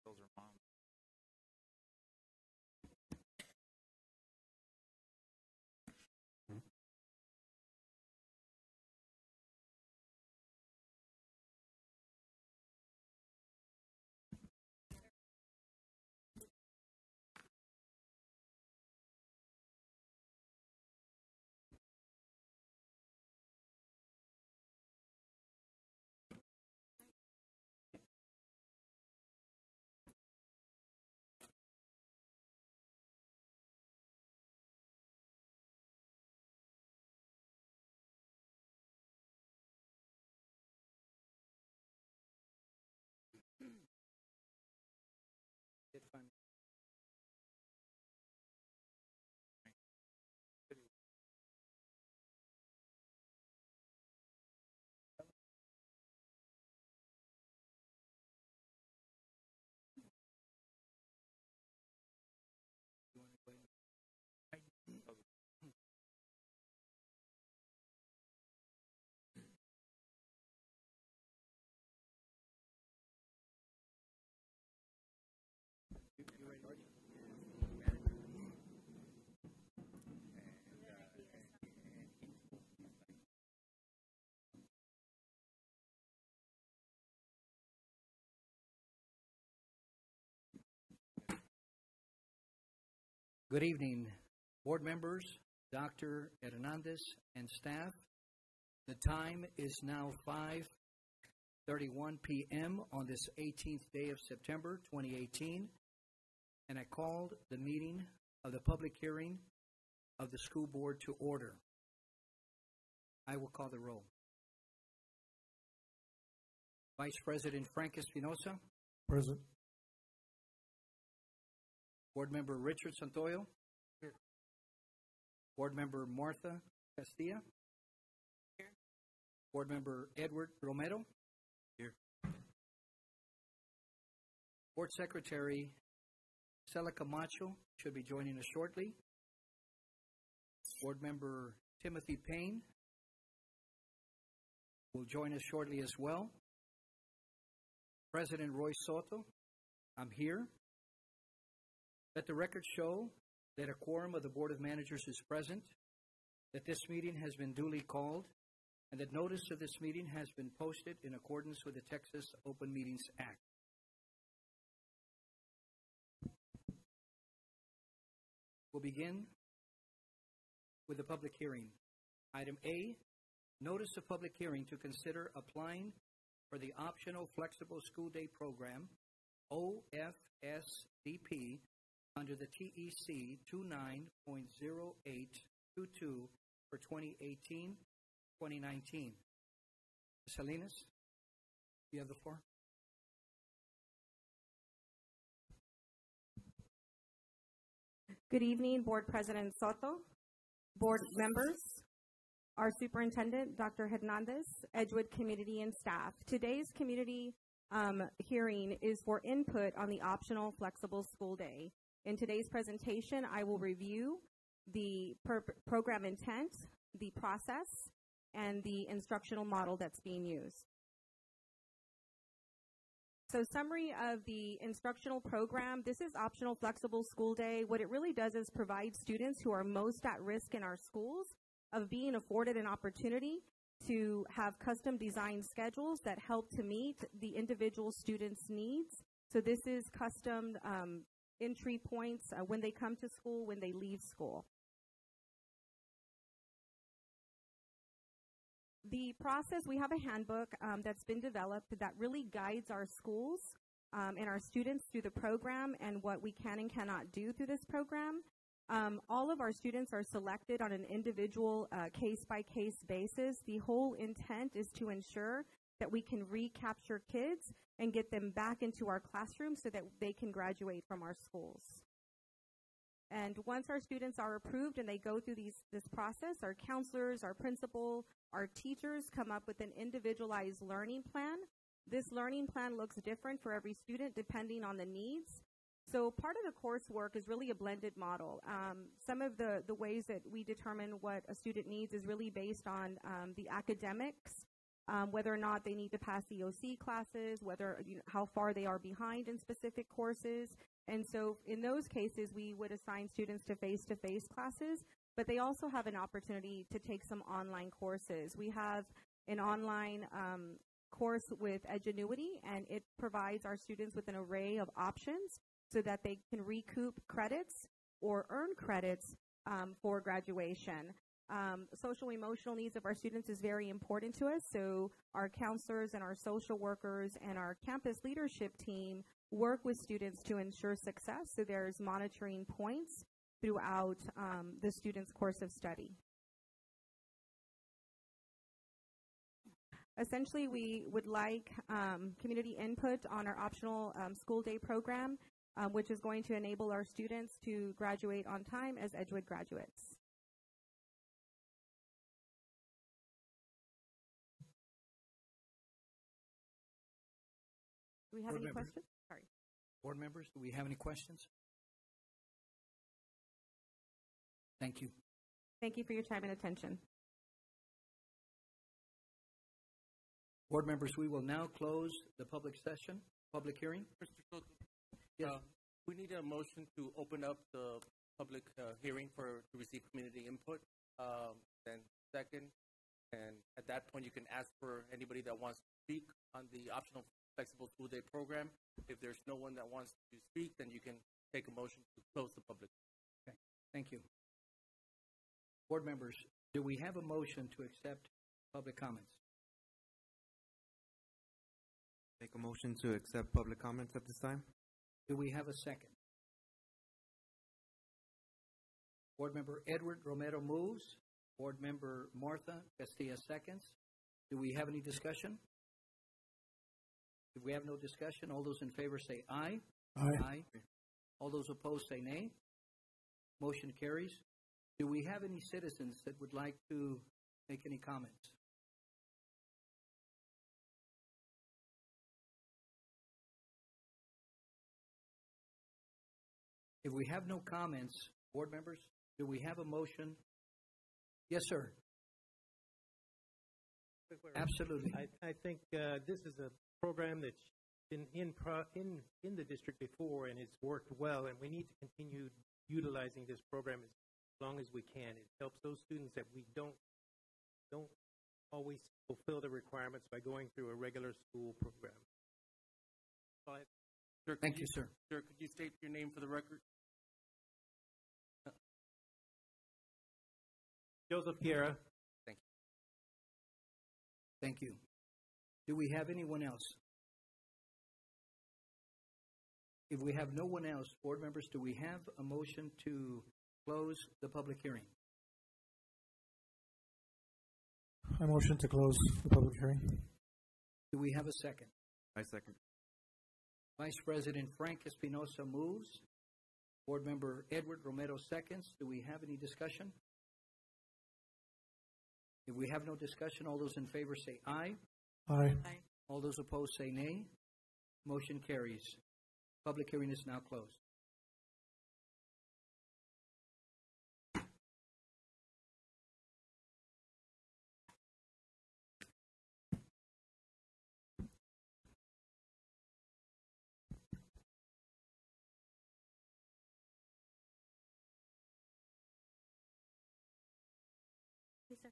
Those are moms. Did fun. You ready, George? Good evening, board members, Dr. Hernandez, and staff. The time is now 5:31 p.m. on this 18th day of September 2018, and I called the meeting of the public hearing of the school board to order. I will call the roll. Vice President Frank Espinosa. Present. Board Member Richard Santoyo. Here. Board Member Martha Castilla. Here. Board Member Edward Romero. Here. Board Secretary Stella Camacho should be joining us shortly. Board Member Timothy Payne will join us shortly as well. President Roy Soto, I'm here. Let the record show that a quorum of the Board of Managers is present, that this meeting has been duly called, and that notice of this meeting has been posted in accordance with the Texas Open Meetings Act. We'll begin with the public hearing. Item A, notice of public hearing to consider applying for the Optional Flexible School Day Program, OFSDP, under the TEC 29.0822 for 2018-2019. Ms. Salinas, you have the floor. Good evening, Board President Soto, board members, our Superintendent, Dr. Hernandez, Edgewood community and staff. Today's community hearing is for input on the optional flexible school day. In today's presentation, I will review the program intent, the process, and the instructional model that's being used. So summary of the instructional program, this is optional flexible school day. What it really does is provide students who are most at risk in our schools of being afforded an opportunity to have custom designed schedules that help to meet the individual students' needs. So this is custom entry points when they come to school, when they leave school. The process, we have a handbook that's been developed that really guides our schools and our students through the program and what we can and cannot do through this program. All of our students are selected on an individual case-by-case basis. The whole intent is to ensure that we can recapture kids and get them back into our classrooms so that they can graduate from our schools. And once our students are approved and they go through this process, our counselors, our principal, our teachers come up with an individualized learning plan. This learning plan looks different for every student depending on the needs. So part of the coursework is really a blended model. Some of the ways that we determine what a student needs is really based on the academics, whether or not they need to pass EOC classes, whether how far they are behind in specific courses. And so in those cases, we would assign students to face-to-face classes, but they also have an opportunity to take some online courses. We have an online course with Edgenuity, and it provides our students with an array of options so that they can recoup credits or earn credits for graduation. Social emotional needs of our students is very important to us, so our counselors and our social workers and our campus leadership team work with students to ensure success, so there's monitoring points throughout the student's course of study. Essentially, we would like community input on our optional school day program, which is going to enable our students to graduate on time as Edgewood graduates. Do we have any questions? Sorry. Board members, do we have any questions? Thank you. Thank you for your time and attention. Board members, we will now close the public session, public hearing. Mr. Soto, Yes. we need a motion to open up the public hearing to receive community input. Then second, and at that point, you can ask for anybody that wants to speak on the optional flexible school day program. If there's no one that wants to speak, then you can take a motion to close the public. Okay, thank you. Board members, do we have a motion to accept public comments? Make a motion to accept public comments at this time. Do we have a second? Board member Edward Romero moves. Board member Martha Castilla seconds. Do we have any discussion? If we have no discussion, all those in favor say aye. Aye. All those opposed say nay. Motion carries. Do we have any citizens that would like to make any comments? If we have no comments, board members, do we have a motion? Yes, sir. Absolutely. I think this is a program that's been in the district before, and it's worked well, and we need to continue utilizing this program as long as we can. It helps those students that we don't always fulfill the requirements by going through a regular school program. Sir, Thank you, sir. Sir, could you state your name for the record? Joseph Guerra. Thank you. Thank you. Do we have anyone else? If we have no one else, board members, do we have a motion to close the public hearing? I motion to close the public hearing. Do we have a second? I second. Vice President Frank Espinosa moves. Board member Edward Romero seconds. Do we have any discussion? If we have no discussion, all those in favor say aye. Aye. All those opposed say nay. Motion carries. Public hearing is now closed. Yes, sir.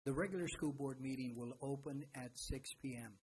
The regular school board meeting will open at 6 p.m.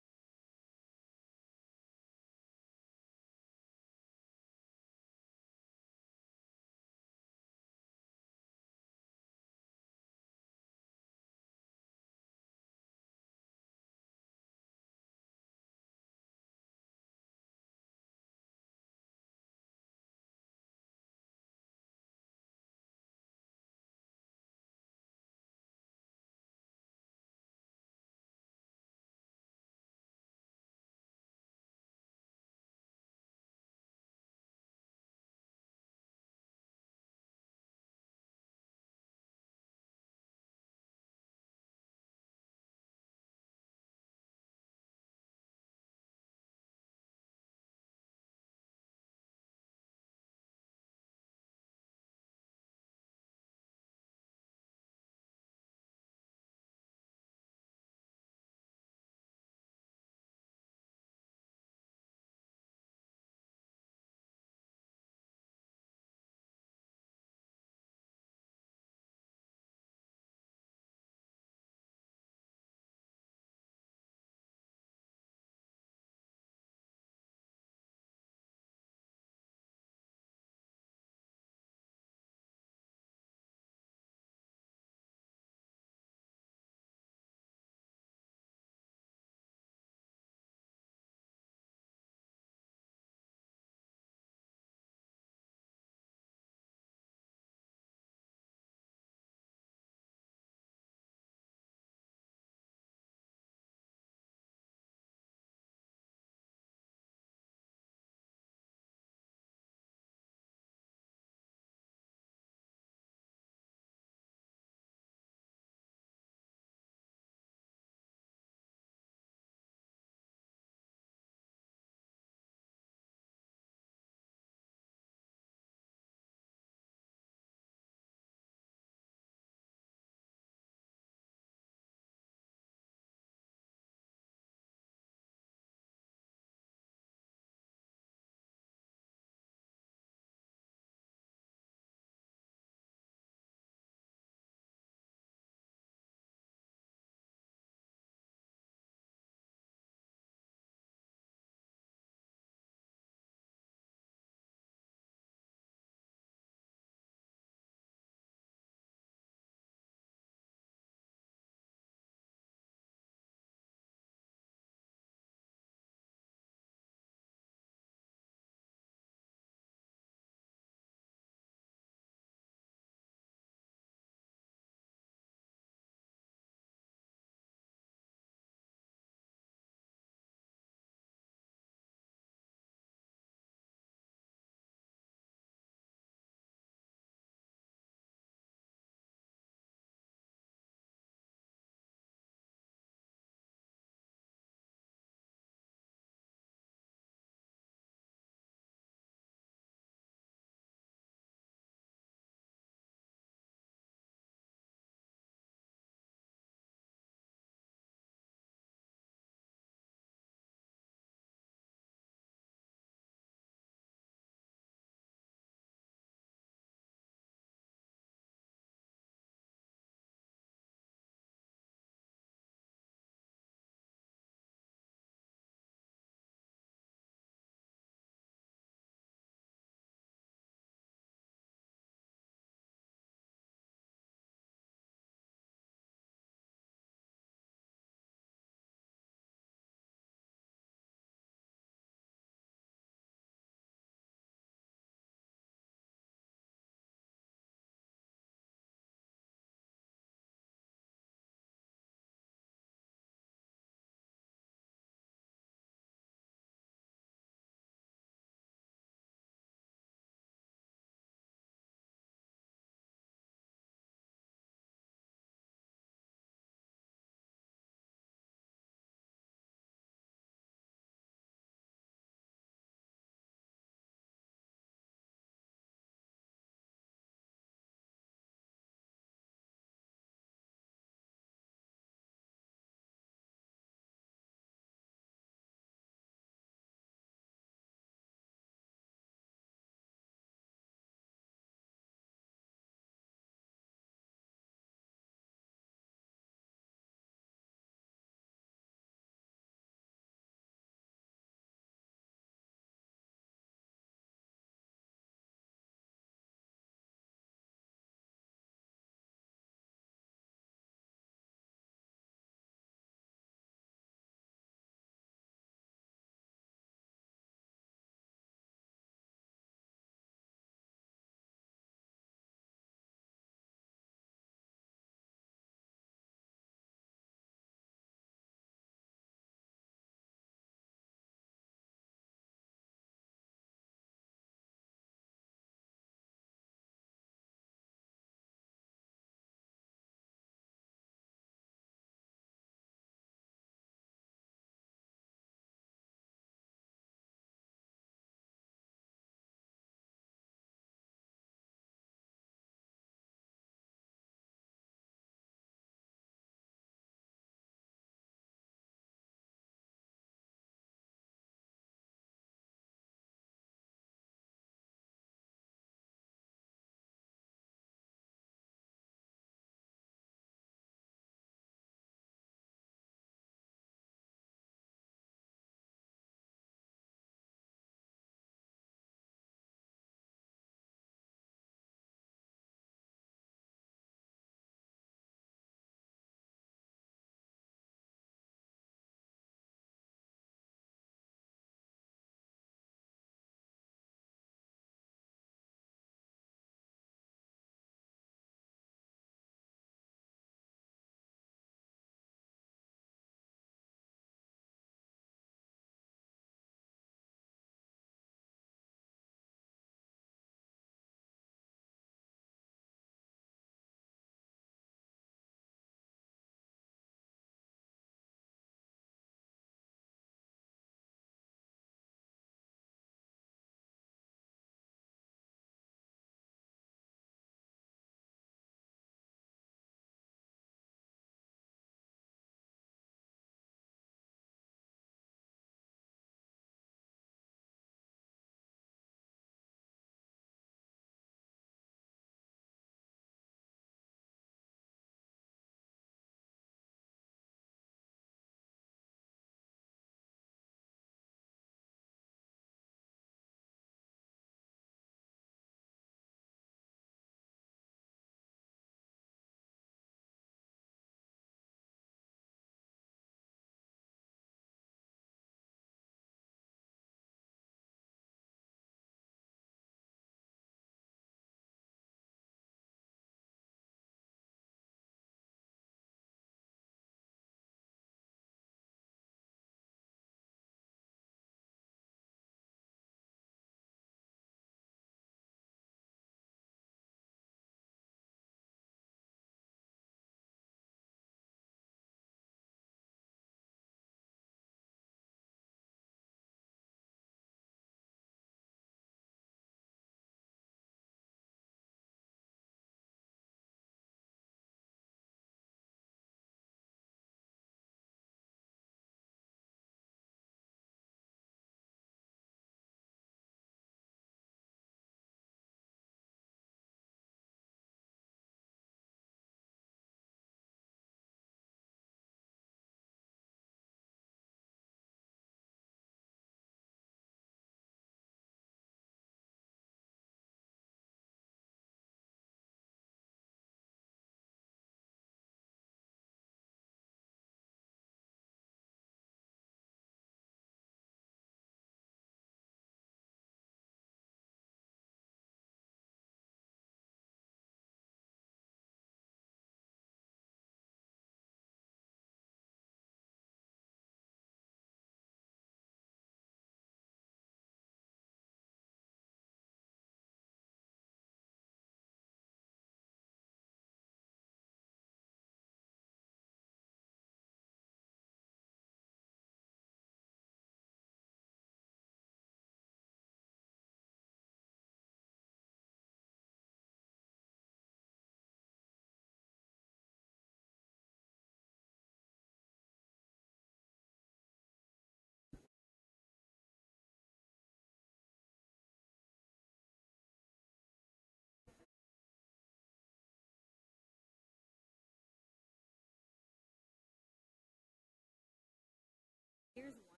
Here's one.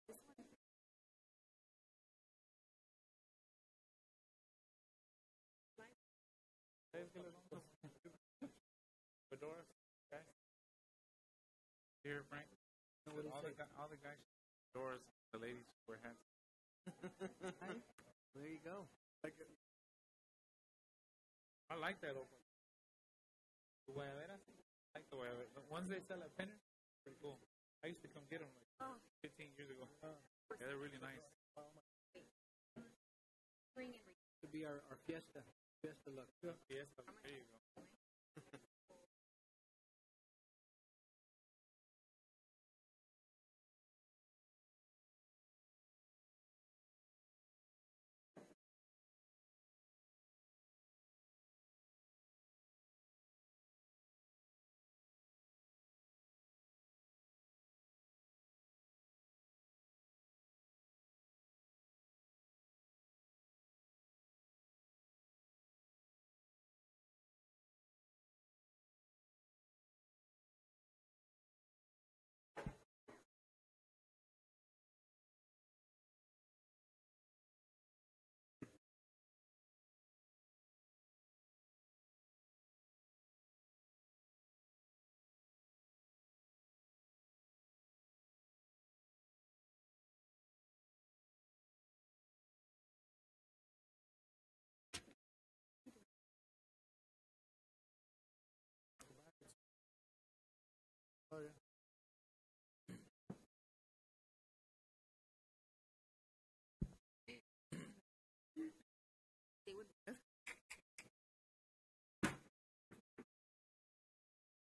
This one. Fedora, guys. Here, Frank. All the guys. Fedoras, the ladies wear hats. There you go. I like that open. The guayaberas, I like the guayaberas. The ones they sell at Penner, pretty cool. I used to come get them like 15 years ago. Yeah, they're really nice. To be our fiesta look. Yes, there you go.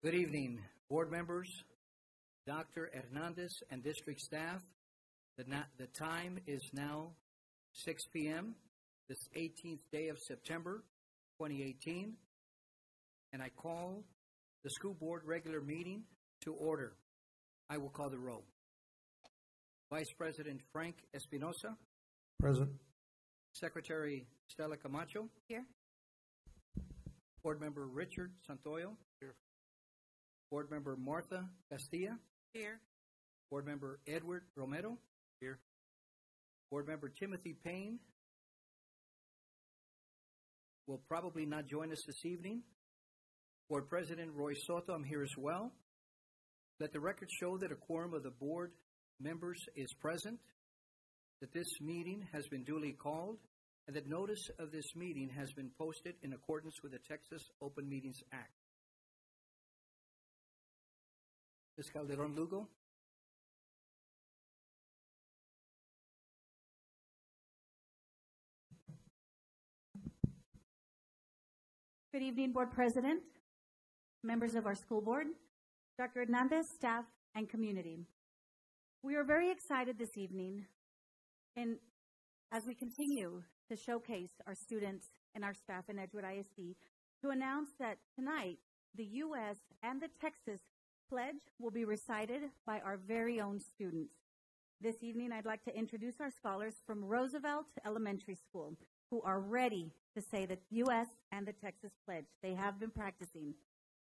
Good evening, board members, Dr. Hernandez, and district staff. The time is now 6 p.m., this 18th day of September, 2018, and I call the school board regular meeting to order. I will call the roll. Vice President Frank Espinosa. Present. Secretary Stella Camacho. Here. Board Member Richard Santoyo. Here. Board Member Martha Castilla. Here. Board Member Edward Romero. Here. Board Member Timothy Payne will probably not join us this evening. Board President Roy Soto, I'm here as well. Let the record show that a quorum of the board members is present, that this meeting has been duly called, and that notice of this meeting has been posted in accordance with the Texas Open Meetings Act. Ms. Calderon Lugo. Good evening, Board President, members of our school board, Dr. Hernandez, staff, and community. We are very excited this evening, and as we continue to showcase our students and our staff in Edgewood ISD, to announce that tonight the U.S. and the Texas pledge will be recited by our very own students. This evening, I'd like to introduce our scholars from Roosevelt Elementary School, who are ready to say the U.S. and the Texas pledge. They have been practicing.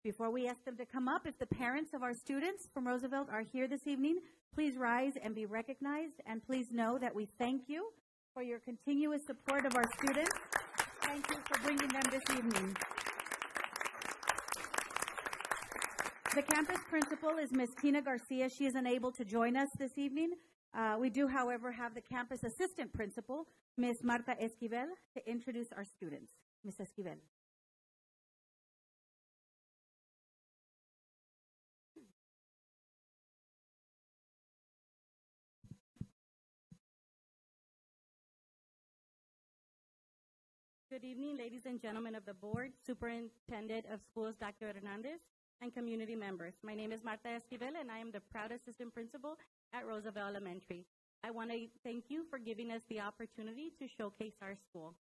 Before we ask them to come up, if the parents of our students from Roosevelt are here this evening, please rise and be recognized, and please know that we thank you for your continuous support of our students. Thank you for bringing them this evening. The campus principal is Ms. Tina Garcia. She is unable to join us this evening. We do, however, have the campus assistant principal, Ms. Marta Esquivel, to introduce our students. Ms. Esquivel. Good evening, ladies and gentlemen of the board, Superintendent of Schools, Dr. Hernandez, and community members. My name is Marta Esquivel, and I am the proud assistant principal at Roosevelt Elementary. I want to thank you for giving us the opportunity to showcase our school.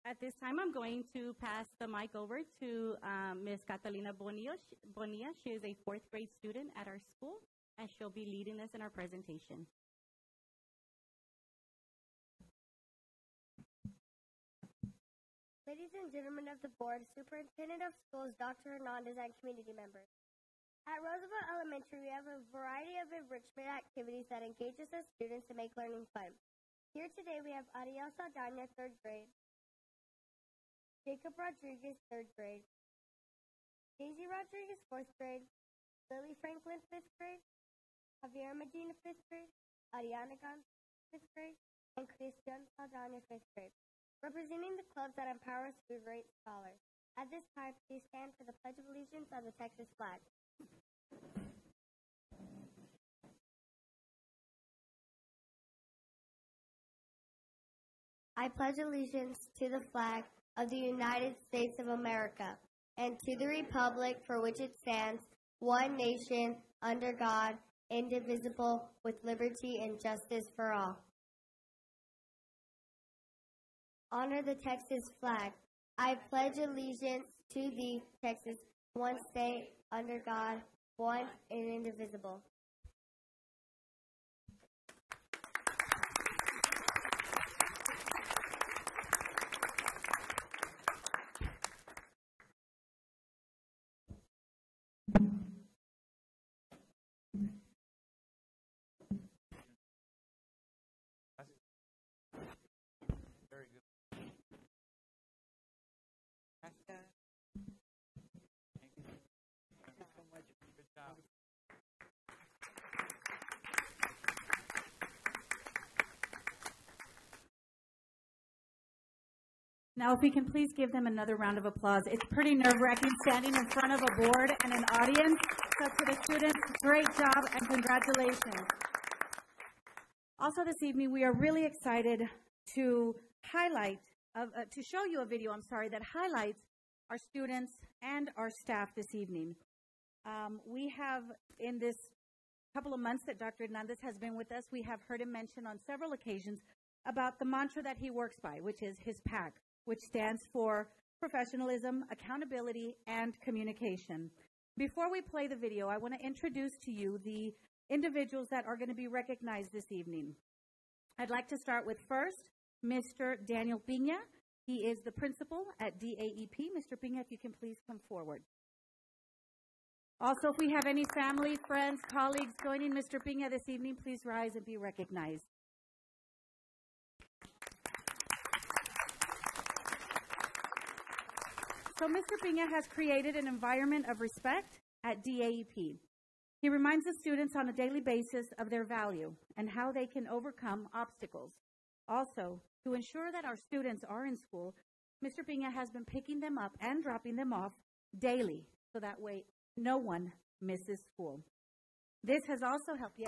At this time, I'm going to pass the mic over to Ms. Catalina Bonilla. She is a fourth grade student at our school, and she'll be leading us in our presentation. Ladies and gentlemen of the board, Superintendent of Schools, Dr. Hernandez, and community members. At Roosevelt Elementary, we have a variety of enrichment activities that engages our students and make learning fun. Here today, we have Ariel Saldana, 3rd grade, Jacob Rodriguez, 3rd grade, Daisy Rodriguez, 4th grade, Lily Franklin, 5th grade, Javier Medina, 5th grade, Ariana Gon, 5th grade, and Christian Saldana, 5th grade. Representing the clubs that empower us to be great scholars. At this time, please stand for the Pledge of Allegiance and the Texas flag. I pledge allegiance to the flag of the United States of America and to the republic for which it stands, one nation, under God, indivisible, with liberty and justice for all. Honor the Texas flag. I pledge allegiance to the Texas, one state, under God, one and indivisible. Very good. Thank you. Thank you so much. Good job. Now, if we can please give them another round of applause. It's pretty nerve-wracking standing in front of a board and an audience. So to the students, great job and congratulations. Also this evening, we are really excited to show you a video, that highlights our students and our staff this evening. We have, in this couple of months that Dr. Hernandez has been with us, we have heard him mention on several occasions about the mantra that he works by, which is his PAC, which stands for Professionalism, Accountability, and Communication. Before we play the video, I want to introduce to you the individuals that are going to be recognized this evening. I'd like to start with first, Mr. Daniel Pina. He is the principal at DAEP. Mr. Pina, if you can please come forward. Also, if we have any family, friends, colleagues joining Mr. Pina this evening, please rise and be recognized. So Mr. Pina has created an environment of respect at DAEP. He reminds the students on a daily basis of their value and how they can overcome obstacles. Also, to ensure that our students are in school, Mr. Pina has been picking them up and dropping them off daily, so that way no one misses school. This has also helped,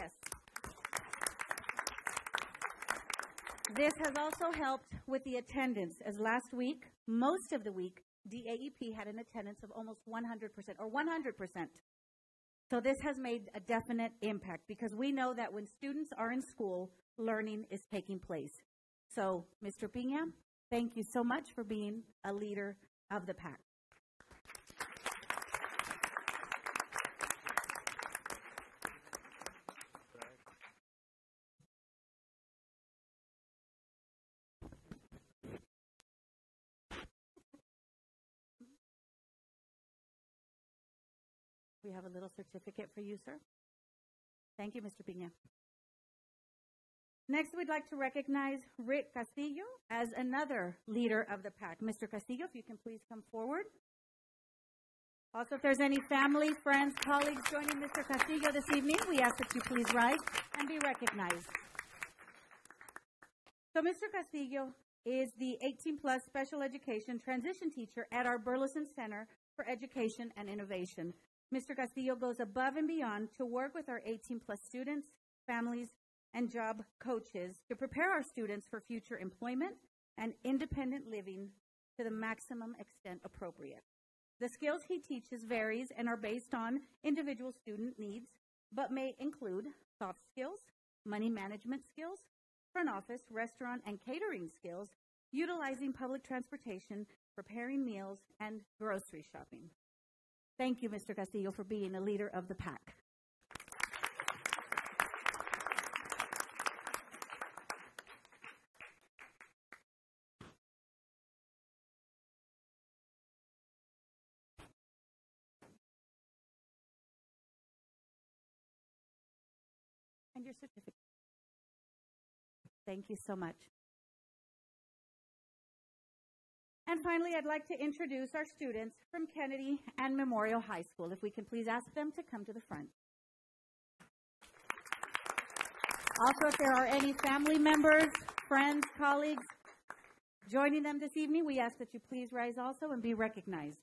This has also helped with the attendance, as last week, most of the week, DAEP had an attendance of almost 100% or 100%. So this has made a definite impact because we know that when students are in school, learning is taking place. So, Mr. Pina, thank you so much for being a leader of the PAC. We have a little certificate for you, sir. Thank you, Mr. Pina. Next, we'd like to recognize Rick Castillo as another leader of the PAC. Mr. Castillo, if you can please come forward. Also, if there's any family, friends, colleagues joining Mr. Castillo this evening, we ask that you please rise and be recognized. So Mr. Castillo is the 18-plus special education transition teacher at our Burleson Center for Education and Innovation. Mr. Castillo goes above and beyond to work with our 18-plus students, families, and job coaches to prepare our students for future employment and independent living to the maximum extent appropriate. The skills he teaches varies and are based on individual student needs, but may include soft skills, money management skills, front office, restaurant, and catering skills, utilizing public transportation, preparing meals, and grocery shopping. Thank you, Mr. Castillo, for being a leader of the PAC. your certificate. Thank you so much. And finally, I'd like to introduce our students from Kennedy and Memorial High School. If we can please ask them to come to the front. Also, if there are any family members, friends, colleagues joining them this evening, we ask that you please rise also and be recognized.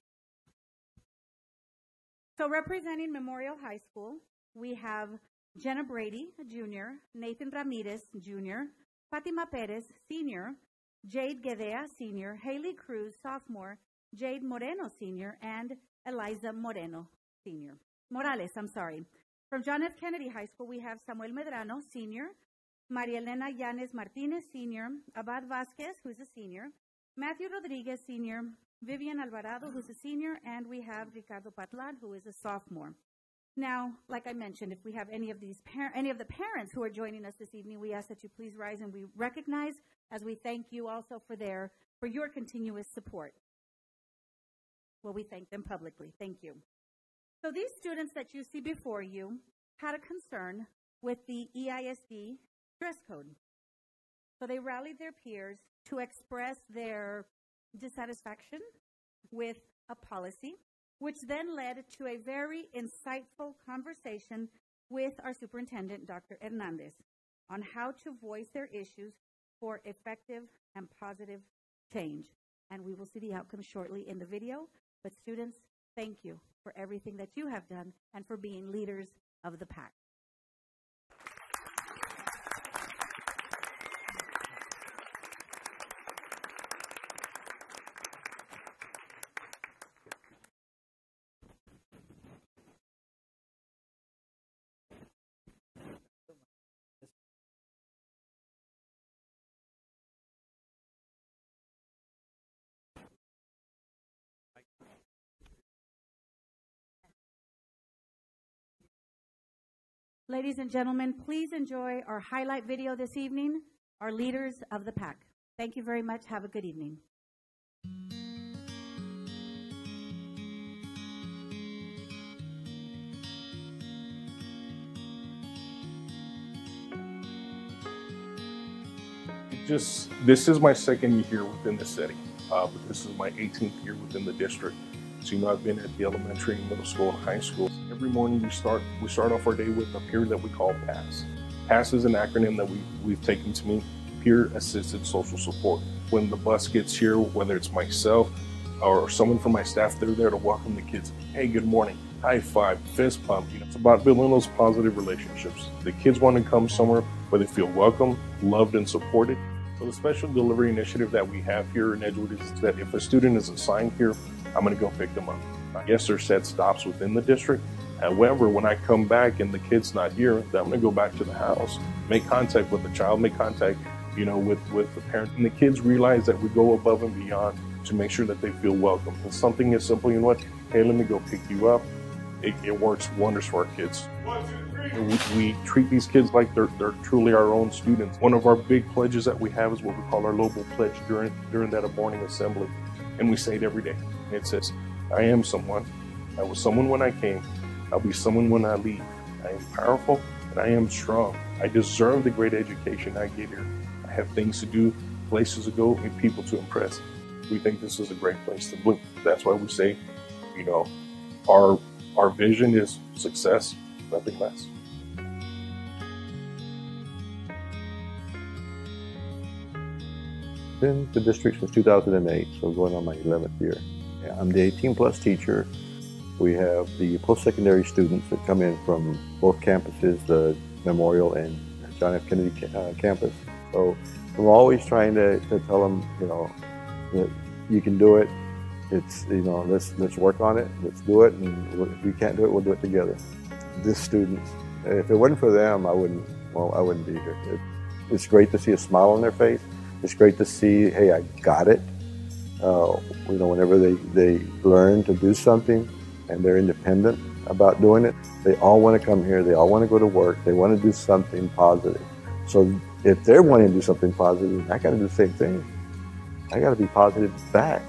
So representing Memorial High School, we have Jenna Brady, Jr., Nathan Ramirez, Jr., Fatima Perez, Sr., Jade Gedea, Sr., Haley Cruz, Sophomore, Jade Moreno, Sr., and Eliza Moreno, Sr. Morales, I'm sorry. From John F. Kennedy High School, we have Samuel Medrano, Sr., Maria Elena Yanes Martinez, Sr., Abad Vasquez, who's a Senior, Matthew Rodriguez, Sr., Vivian Alvarado, who's a Senior, and we have Ricardo Patlan, who is a Sophomore. Now, like I mentioned, if we have any of the parents who are joining us this evening, we ask that you please rise and we recognize as we thank you also for your continuous support. Well, we thank them publicly. Thank you. So these students that you see before you had a concern with the EISD dress code. So they rallied their peers to express their dissatisfaction with a policy, which then led to a very insightful conversation with our superintendent, Dr. Hernandez, on how to voice their issues for effective and positive change. And we will see the outcome shortly in the video. But students, thank you for everything that you have done and for being leaders of the pack. Ladies and gentlemen, please enjoy our highlight video this evening, our leaders of the pack. Thank you very much. Have a good evening. This is my second year within the setting, but this is my 18th year within the district. So, I've been at the elementary, middle school, and high school. Every morning we start off our day with a period that we call PASS. PASS is an acronym that we've taken to mean Peer Assisted Social Support. When the bus gets here, whether it's myself or someone from my staff, they're there to welcome the kids. Hey, good morning, high five, fist pump. It's about building those positive relationships. The kids want to come somewhere where they feel welcome, loved, and supported. So the special delivery initiative that we have here in Edgewood is that if a student is assigned here, I'm going to go pick them up. Yes, there's set stops within the district. However, when I come back and the kid's not here, then I'm going to go back to the house, make contact with the child, make contact, with the parent. And the kids realize that we go above and beyond to make sure that they feel welcome. And something as simple, hey, let me go pick you up. It works wonders for our kids. 1, 2, 3. We treat these kids like they're truly our own students. One of our big pledges that we have is what we call our Lobo Pledge during that morning assembly. And we say it every day. It says, I am someone. I was someone when I came. I'll be someone when I leave. I am powerful and I am strong. I deserve the great education I get here. I have things to do, places to go, and people to impress. We think this is a great place to bloom. That's why we say, our vision is success, nothing less. Been to the district since 2008, so going on my 11th year. I'm the 18-plus teacher. We have the post-secondary students that come in from both campuses, the Memorial and John F. Kennedy campus. So I'm always trying to tell them, that you can do it. It's, let's work on it. Let's do it. And if we can't do it, we'll do it together. This students, if it wasn't for them, I wouldn't be here. It's great to see a smile on their face. It's great to see, hey, I got it. Whenever they learn to do something and they're independent about doing it, they all want to come here. They all want to go to work. They want to do something positive. So if they're wanting to do something positive, I got to do the same thing. I got to be positive back.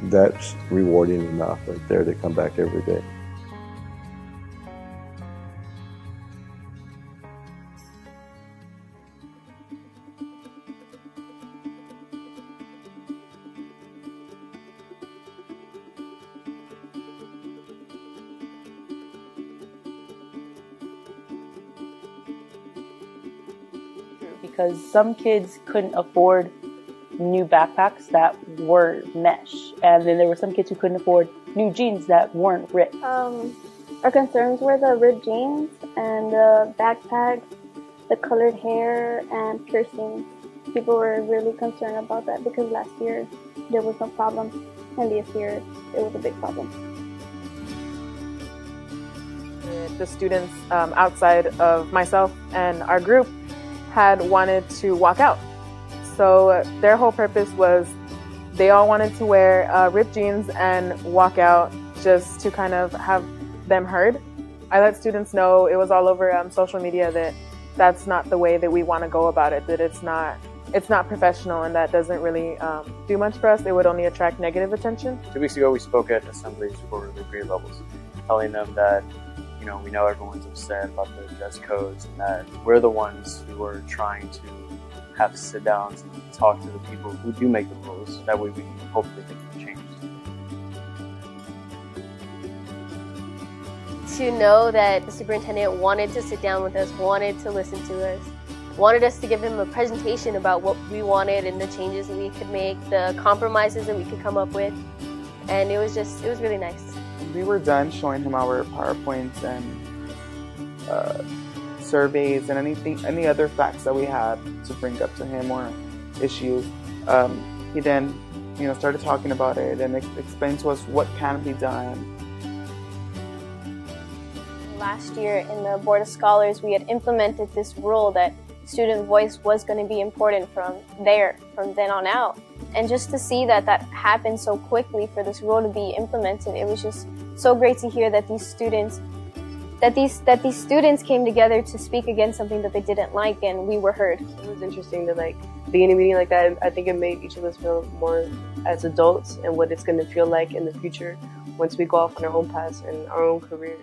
That's rewarding enough right there to come back every day. because some kids couldn't afford new backpacks that were mesh, and then there were some kids who couldn't afford new jeans that weren't ripped. Our concerns were the ripped jeans and the backpacks, the colored hair, and piercings. People were really concerned about that because last year there was no problem, and this year it was a big problem. The students outside of myself and our group had wanted to walk out. So their whole purpose was they all wanted to wear ripped jeans and walk out just to kind of have them heard. I let students know, it was all over social media, that that's not the way that we want to go about it, that it's not professional, and that doesn't really do much for us. It would only attract negative attention. 2 weeks ago, we spoke at assemblies for the grade levels, telling them that, you know, we know everyone's upset about the dress codes and that we're the ones who are trying to have sit-downs and talk to the people who do make the rules. That way we can hopefully get them changed. To know that the superintendent wanted to sit down with us, wanted to listen to us, wanted us to give him a presentation about what we wanted and the changes that we could make, the compromises that we could come up with, and it was really nice. We were done showing him our PowerPoints and surveys and any other facts that we had to bring up to him or issues. He then, started talking about it and explained to us what can be done. Last year in the Board of Scholars, we had implemented this rule that student voice was going to be important from then on out. And just to see that happened so quickly for this rule to be implemented, it was just so great to hear that these students came together to speak against something that they didn't like, and we were heard. It was interesting to be in a meeting like that. I think it made each of us feel more as adults and what it's going to feel like in the future once we go off on our own paths and our own career.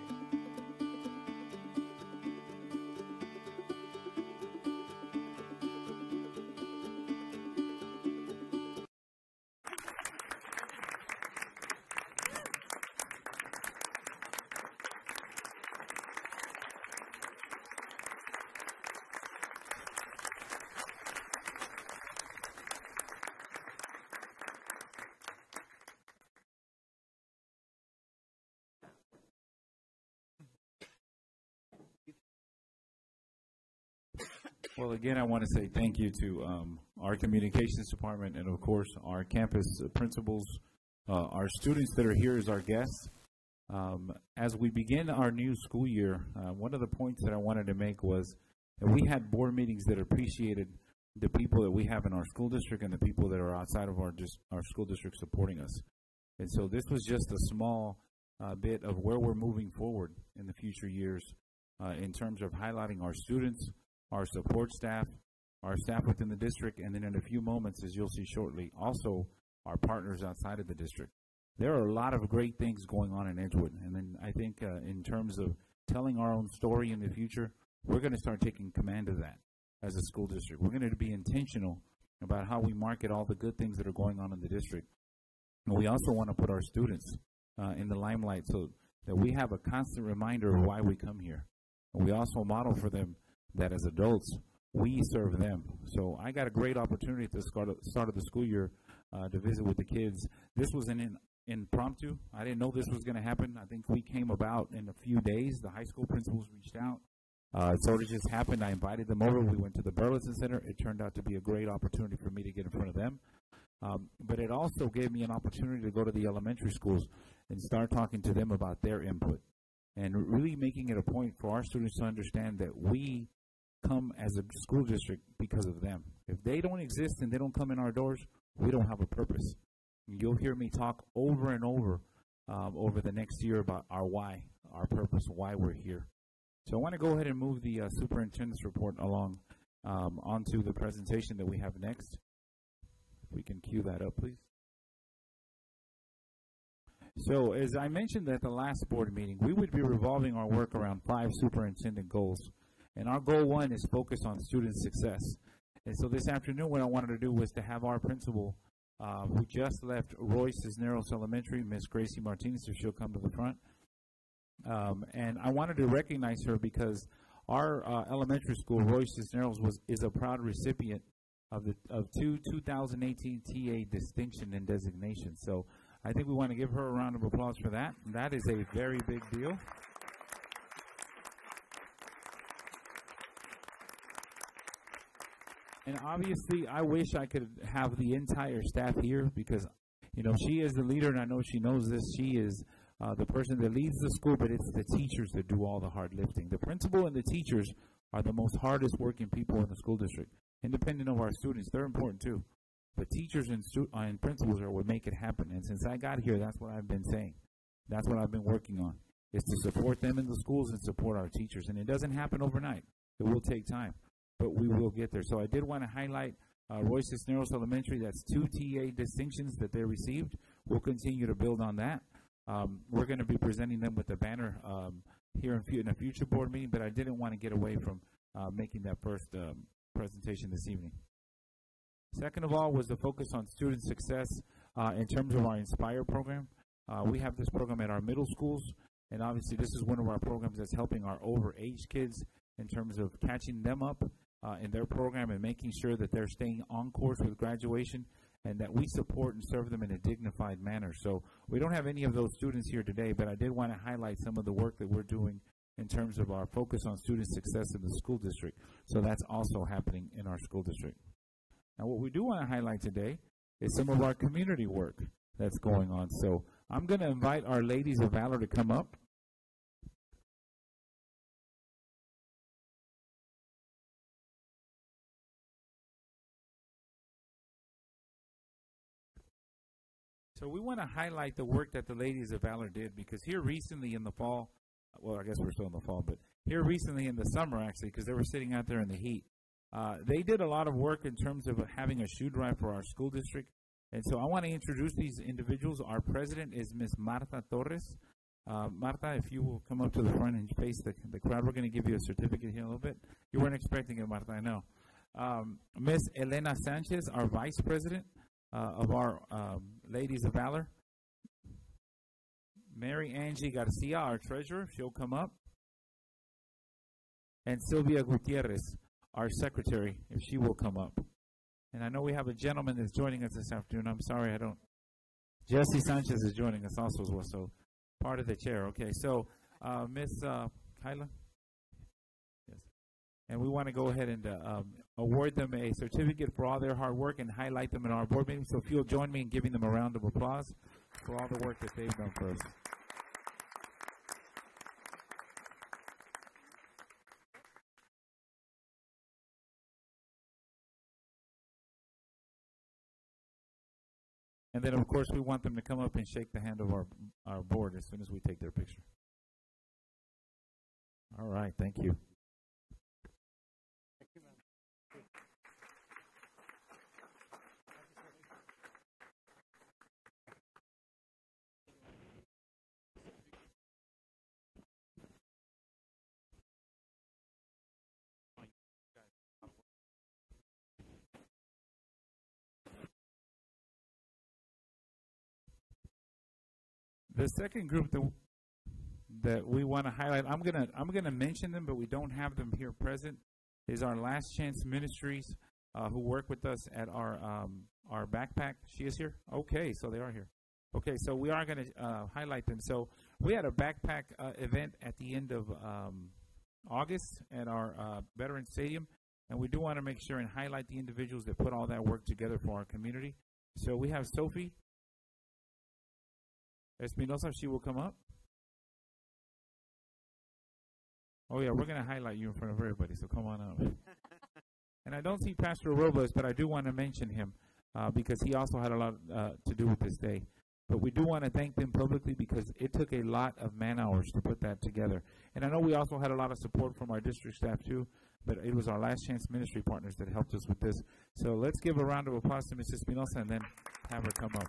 Well, again, I want to say thank you to our communications department and, of course, our campus principals, our students that are here as our guests. As we begin our new school year, one of the points that I wanted to make was that we had board meetings that appreciated the people that we have in our school district and the people that are outside of our school district supporting us. And so this was just a small bit of where we're moving forward in the future years in terms of highlighting our students, our support staff, our staff within the district, and then in a few moments, as you'll see shortly, also our partners outside of the district. There are a lot of great things going on in Edgewood, and then I think in terms of telling our own story in the future, we're going to start taking command of that as a school district. We're going to be intentional about how we market all the good things that are going on in the district. And we also want to put our students in the limelight so that we have a constant reminder of why we come here. And we also model for them that as adults, we serve them. So I got a great opportunity at the start of the school year to visit with the kids. This was an impromptu. I didn't know this was going to happen. I think we came about in a few days. The high school principals reached out. It sort of just happened. I invited them over. We went to the Burleson Center. It turned out to be a great opportunity for me to get in front of them. But it also gave me an opportunity to go to the elementary schools and start talking to them about their input and really making it a point for our students to understand that we come as a school district because of them. If they don't exist and they don't come in our doors, we don't have a purpose. You'll hear me talk over and over over the next year about our why, our purpose, why we're here. So I want to go ahead and move the superintendent's report along onto the presentation that we have next. If we can cue that up, please. So as I mentioned at the last board meeting, we would be revolving our work around 5 superintendent goals. And our goal 1 is focused on student success. And so this afternoon what I wanted to do was to have our principal who just left Roy Cisneros Elementary, Miss Gracie Martinez, if she'll come to the front. And I wanted to recognize her because our elementary school, Royce Cisneros, is a proud recipient of 2018 TA distinction and designation. So I think we want to give her a round of applause for that. And that is a very big deal. And obviously, I wish I could have the entire staff here because, you know, she is the leader, and I know she knows this. She is the person that leads the school, but it's the teachers that do all the hard lifting. The principal and the teachers are the most hardest working people in the school district. Independent of our students, they're important too. But teachers and principals are what make it happen. And since I got here, that's what I've been saying. That's what I've been working on, is to support them in the schools and support our teachers. And it doesn't happen overnight. It will take time, but we will get there. So I did want to highlight Royce Cisneros Elementary. That's 2 TA distinctions that they received. We'll continue to build on that. We're going to be presenting them with a banner here in a future board meeting, but I didn't want to get away from making that first presentation this evening. Second of all was the focus on student success in terms of our Inspire program. We have this program at our middle schools, and obviously this is one of our programs that's helping our overage kids in terms of catching them up in their program and making sure that they're staying on course with graduation and that we support and serve them in a dignified manner. So we don't have any of those students here today, but I did want to highlight some of the work that we're doing in terms of our focus on student success in the school district. So that's also happening in our school district. Now, what we do want to highlight today is some of our community work that's going on. So I'm going to invite our ladies of valor to come up. So we want to highlight the work that the Ladies of Valor did, because here recently in the fall, well, I guess we're still in the fall, but here recently in the summer, actually, because they were sitting out there in the heat, they did a lot of work in terms of having a shoe drive for our school district. And so I want to introduce these individuals. Our president is Ms. Marta Torres. Marta, if you will come up to the front and face the crowd, we're going to give you a certificate here in a little bit. You weren't expecting it, Marta, I know. Ms. Elena Sanchez, our vice president of our Ladies of Valor. Mary Angie Garcia, our treasurer, she'll come up. And Sylvia Gutierrez, our secretary, if she will come up. And I know we have a gentleman that's joining us this afternoon. I'm sorry, I don't. Jesse Sanchez is joining us also as well, so part of the chair. Okay, so Ms. Kyla? Yes. And we want to go ahead and award them a certificate for all their hard work and highlight them in our board meeting. So if you'll join me in giving them a round of applause for all the work that they've done for us. And then, of course, we want them to come up and shake the hand of our board as soon as we take their picture. All right, thank you. Thank you, ma'am. The second group that we want to highlight, I'm gonna mention them, but we don't have them here present, is our Last Chance Ministries, who work with us at our backpack. She is here? Okay, so they are here. Okay, so we are going to highlight them. So we had a backpack event at the end of August at our Veterans Stadium, and we do want to make sure and highlight the individuals that put all that work together for our community. So we have Sophie Espinosa, she will come up. Oh, yeah, we're going to highlight you in front of everybody, so come on up. And I don't see Pastor Robles, but I do want to mention him because he also had a lot to do with this day. But we do want to thank them publicly because it took a lot of man-hours to put that together. And I know we also had a lot of support from our district staff, too, but it was our Last Chance Ministry partners that helped us with this. So let's give a round of applause to Mrs. Espinosa and then have her come up.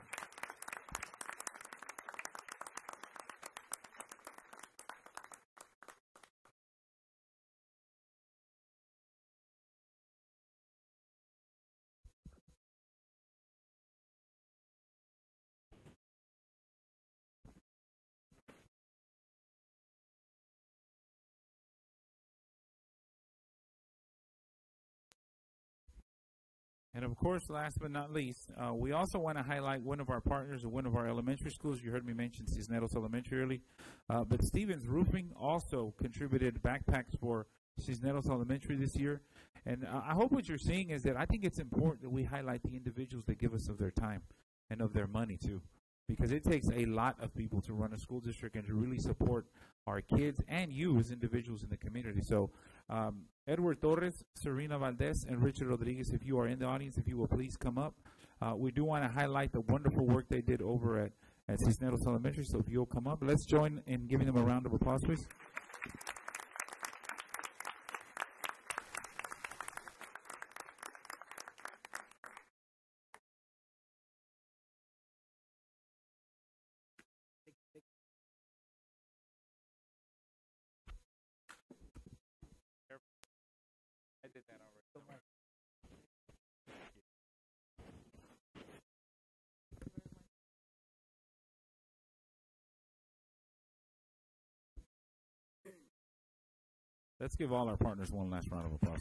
And of course, last but not least, we also want to highlight one of our partners in one of our elementary schools. You heard me mention Cisneros Elementary early, but Stevens Roofing also contributed backpacks for Cisneros Elementary this year. And I hope what you're seeing is that I think it's important that we highlight the individuals that give us of their time and of their money too, because it takes a lot of people to run a school district and to really support our kids and you as individuals in the community. So Edward Torres, Serena Valdez, and Richard Rodriguez, if you are in the audience, if you will please come up. We do want to highlight the wonderful work they did over at Cisneros Elementary, so if you'll come up, let's join in giving them a round of applause, please. I did that already. Let's give all our partners one last round of applause.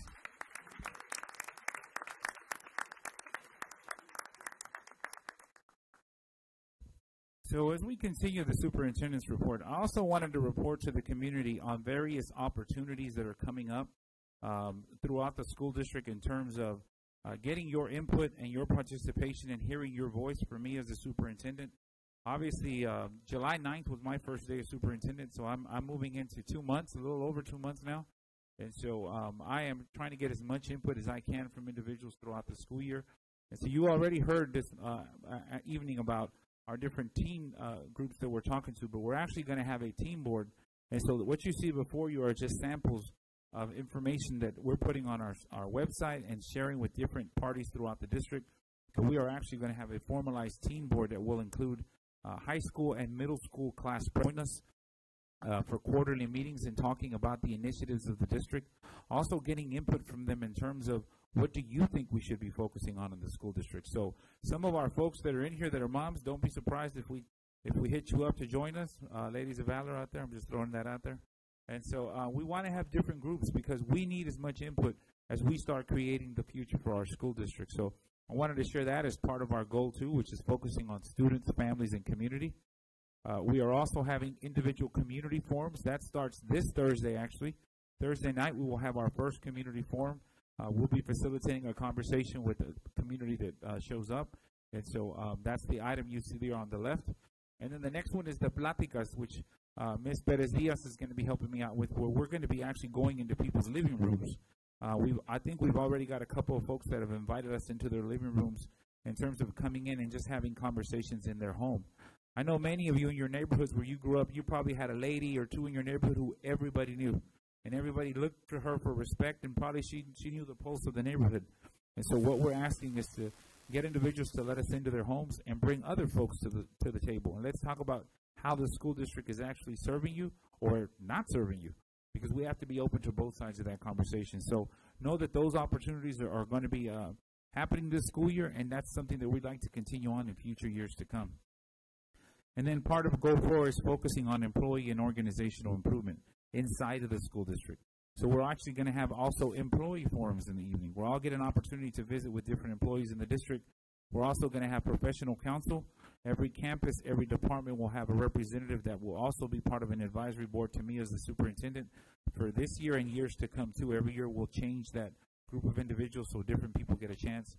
So as we continue the superintendent's report, I also wanted to report to the community on various opportunities that are coming up throughout the school district in terms of getting your input and your participation and hearing your voice for me as a superintendent. Obviously, July 9th was my first day as superintendent, so I'm moving into 2 months, a little over 2 months now. And so I am trying to get as much input as I can from individuals throughout the school year. And so you already heard this evening about our different team groups that we're talking to, but we're actually going to have a team board. And so what you see before you are just samples of information that we're putting on our website and sharing with different parties throughout the district. So we are actually going to have a formalized team board that will include high school and middle school class join us for quarterly meetings and talking about the initiatives of the district. Also getting input from them in terms of what do you think we should be focusing on in the school district. So some of our folks that are in here that are moms, don't be surprised if we hit you up to join us. Ladies of Valor out there, I'm just throwing that out there. And so we want to have different groups because we need as much input as we start creating the future for our school district. So I wanted to share that as part of our goal too, which is focusing on students, families, and community. We are also having individual community forums. That starts this Thursday, actually. Thursday night, we will have our first community forum. We'll be facilitating a conversation with the community that shows up. And so that's the item you see there on the left. And then the next one is the Pláticas, which Ms. Perez Diaz is going to be helping me out with, where we're going to be actually going into people's living rooms. I think we've already got a couple of folks that have invited us into their living rooms in terms of coming in and just having conversations in their home. I know many of you in your neighborhoods where you grew up, you probably had a lady or two in your neighborhood who everybody knew. And everybody looked to her for respect, and probably she knew the pulse of the neighborhood. And so what we're asking is to get individuals to let us into their homes and bring other folks to the table. And let's talk about how the school district is actually serving you or not serving you, because we have to be open to both sides of that conversation. So know that those opportunities are going to be happening this school year, and that's something that we'd like to continue on in future years to come. And then part of Go Forward is focusing on employee and organizational improvement inside of the school district. So we're actually going to have also employee forums in the evening. We'll all get an opportunity to visit with different employees in the district. We're also going to have professional counsel. Every campus, every department will have a representative that will also be part of an advisory board to me as the superintendent for this year and years to come too. Every year we'll change that group of individuals so different people get a chance.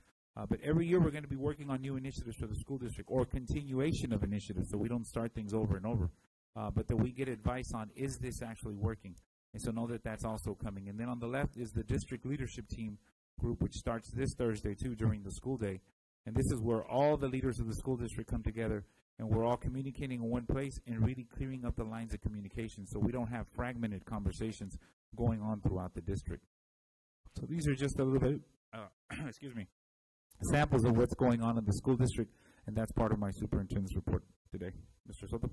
But every year we're going to be working on new initiatives for the school district or continuation of initiatives so we don't start things over and over. But that we get advice on, is this actually working? And so know that that's also coming. And then on the left is the district leadership team group, which starts this Thursday too during the school day. And this is where all the leaders of the school district come together and we're all communicating in one place and really clearing up the lines of communication so we don't have fragmented conversations going on throughout the district. So these are just a little bit, samples of what's going on in the school district, and that's part of my superintendent's report today. Mr. Soto.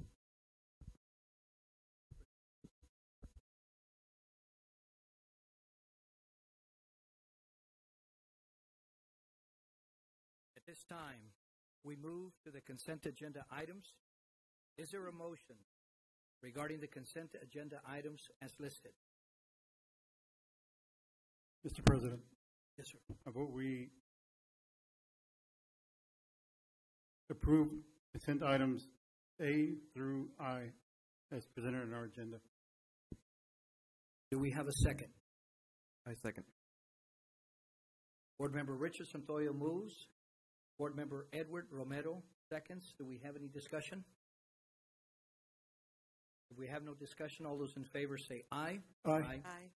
At this time, we move to the consent agenda items. Is there a motion regarding the consent agenda items as listed? Mr. President. Yes, sir. I vote we approve consent items A through I as presented in our agenda. Do we have a second? I second. Board Member Richard Santoyo moves. Board Member Edward Romero seconds. Do we have any discussion? If we have no discussion, all those in favor say aye. Aye. Aye.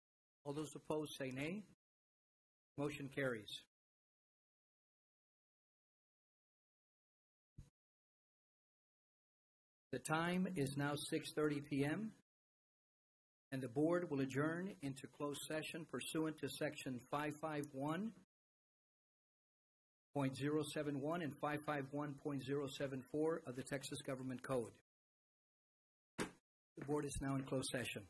All those opposed say nay. Motion carries. The time is now 6:30 p.m. and the board will adjourn into closed session pursuant to Section 551.071 and 551.074 of the Texas Government Code. The board is now in closed session.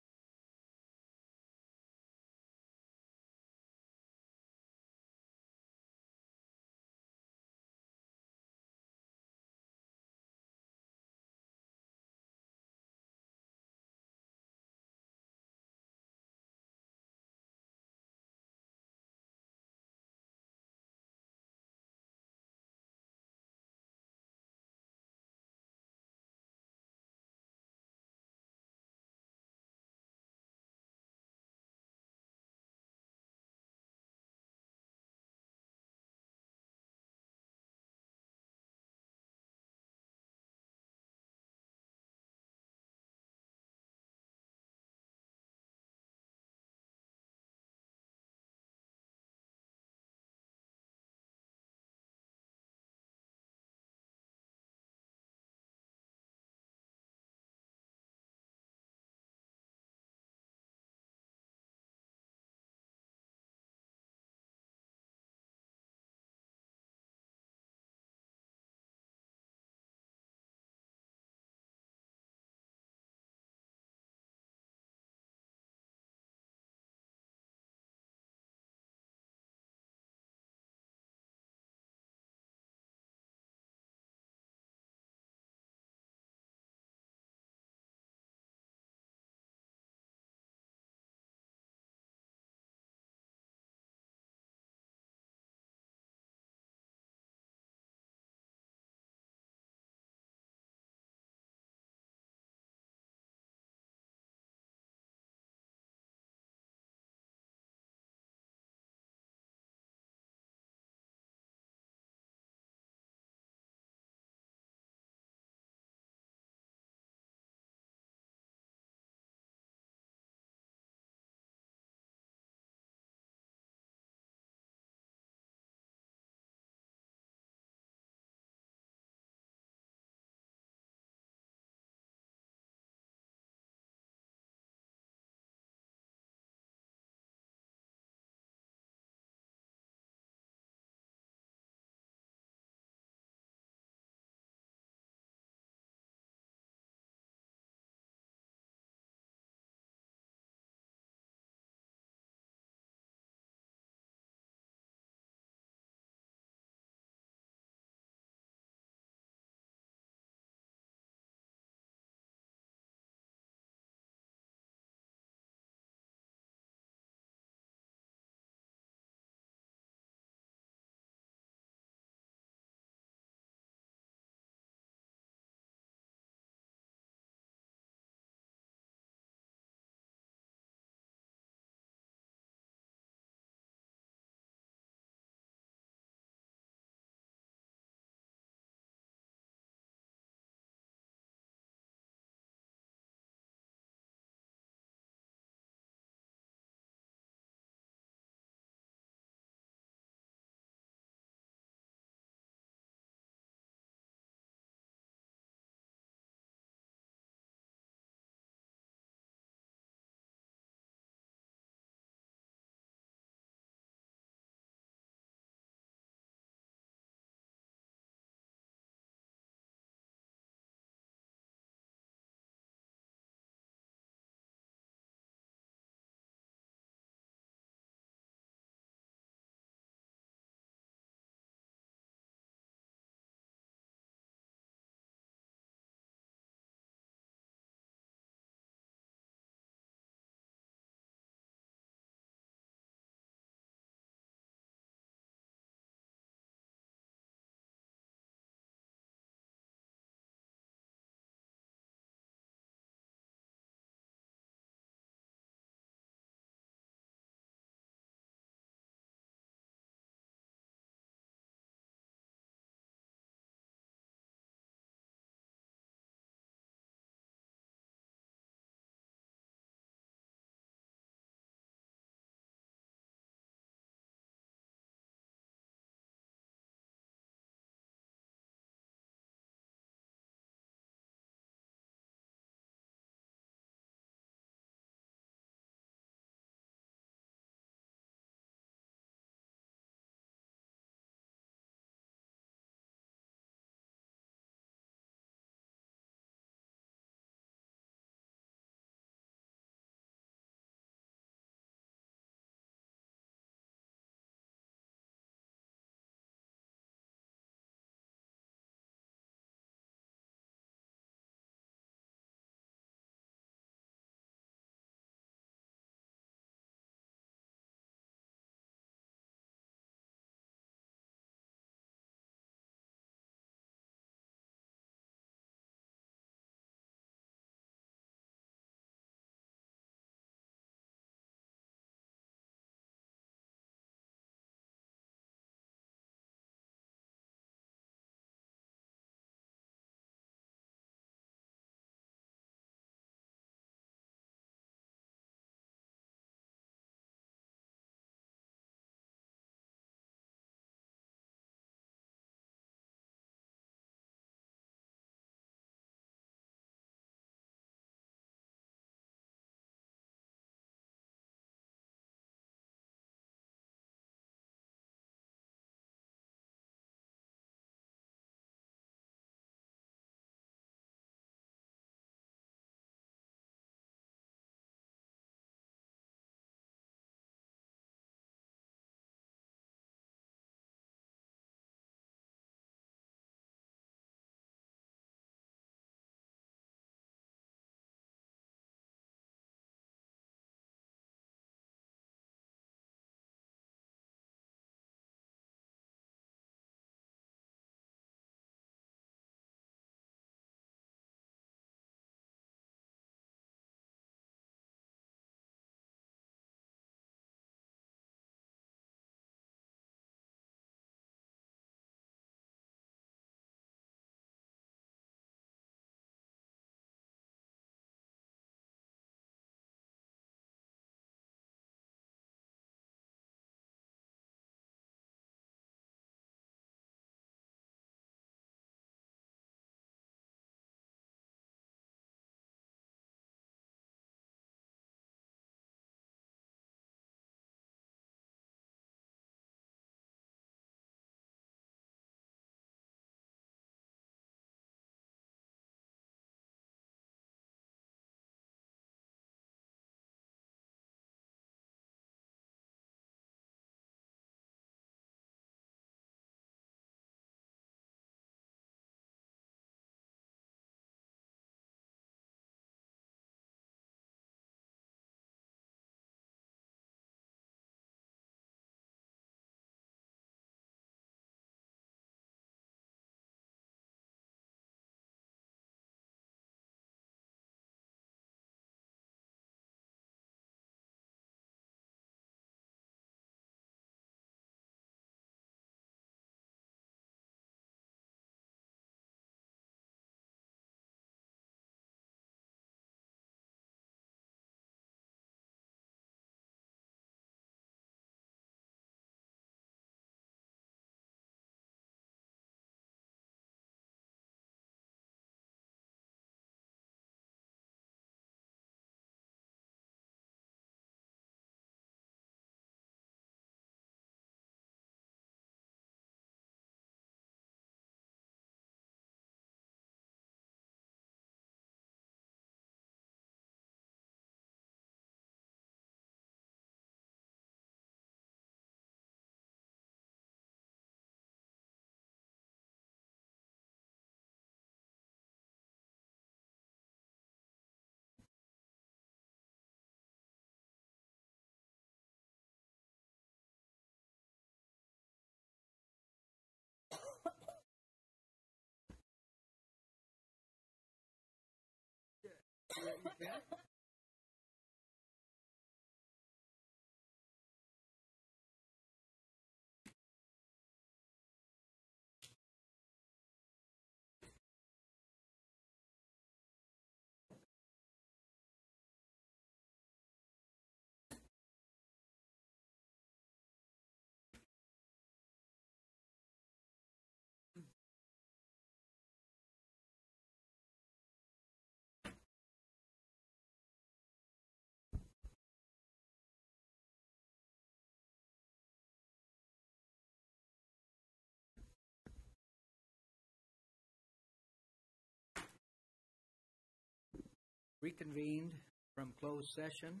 Reconvened from closed session.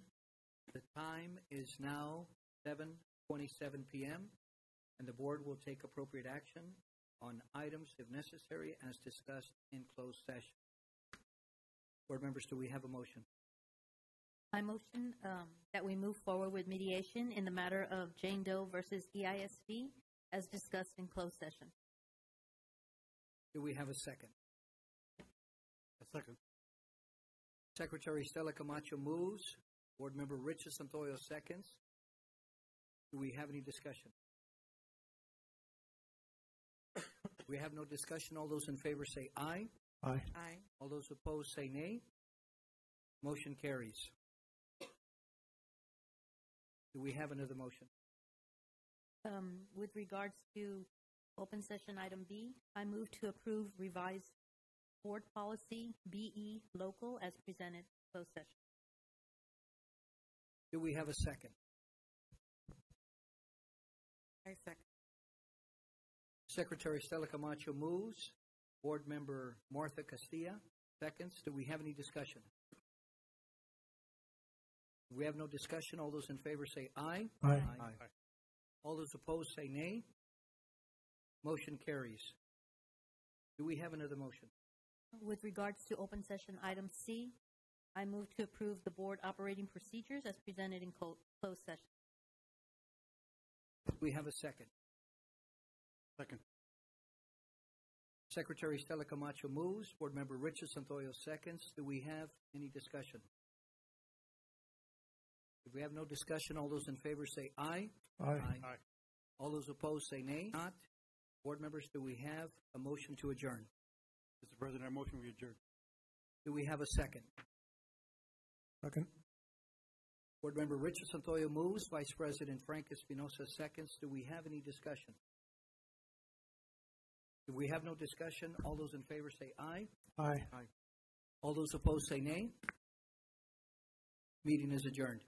The time is now 7:27 p.m., and the board will take appropriate action on items if necessary as discussed in closed session. Board members, do we have a motion? I motion that we move forward with mediation in the matter of Jane Doe versus EISD as discussed in closed session. Do we have a second? A second. Secretary Stella Camacho moves. Board member Richard Santoyo seconds. Do we have any discussion? We have no discussion. All those in favor say aye. Aye. Aye. All those opposed say nay. Motion carries. Do we have another motion? With regards to open session item B, I move to approve revised board policy BE local as presented closed session. Do we have a second? I second. Secretary Stella Camacho moves. Board member Martha Castilla seconds. Do we have any discussion? We have no discussion. All those in favor say aye. Aye. Aye. All those opposed say nay. Motion carries. Do we have another motion? With regards to open session item C, I move to approve the board operating procedures as presented in closed session. We have a second. Second. Secretary Stella Camacho moves. Board member Richard Santoyo seconds. Do we have any discussion? If we have no discussion, all those in favor say aye. Aye. Aye. All those opposed say nay. Not. Board members, do we have a motion to adjourn? Mr. President, I motion we adjourn. Do we have a second? Second. Board member Richard Santoyo moves. Vice President Frank Espinosa seconds. Do we have any discussion? If we have no discussion, all those in favor say aye. Aye. All those opposed say nay. Meeting is adjourned.